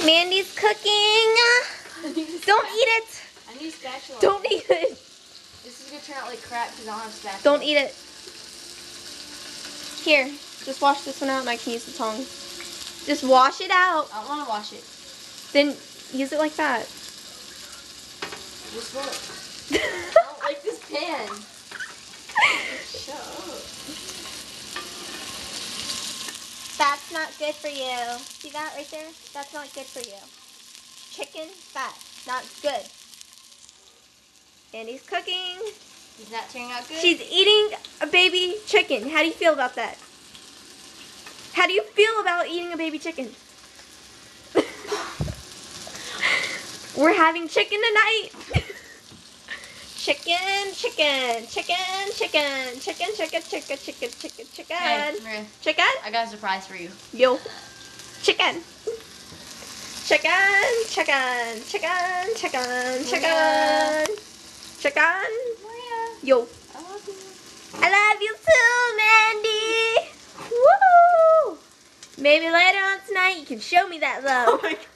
Mandy's cooking. Don't eat it. I need a spatula. Don't eat it. This is gonna turn out like crap because I don't have a spatula. Don't eat it. Here, just wash this one out and I can use the tongs. Just wash it out. I don't want to wash it. Then use it like that. This won't. I don't like this pan. Shut up. That's not good for you. See that right there? That's not good for you. Chicken fat, not good. Andy's cooking. Is that turning out good? She's eating a baby chicken. How do you feel about that? How do you feel about eating a baby chicken? We're having chicken tonight. Chicken, chicken, chicken, chicken, chicken, chicken, chicken, chicken, chicken, chicken. Hey, Maria, Chicken? I got a surprise for you. Yo. Chicken. Chicken, chicken, chicken, chicken, chicken. Chicken. Maria, Yo. I love you. I love you too, Mandy. Woo! Maybe later on tonight you can show me that love. Oh my God.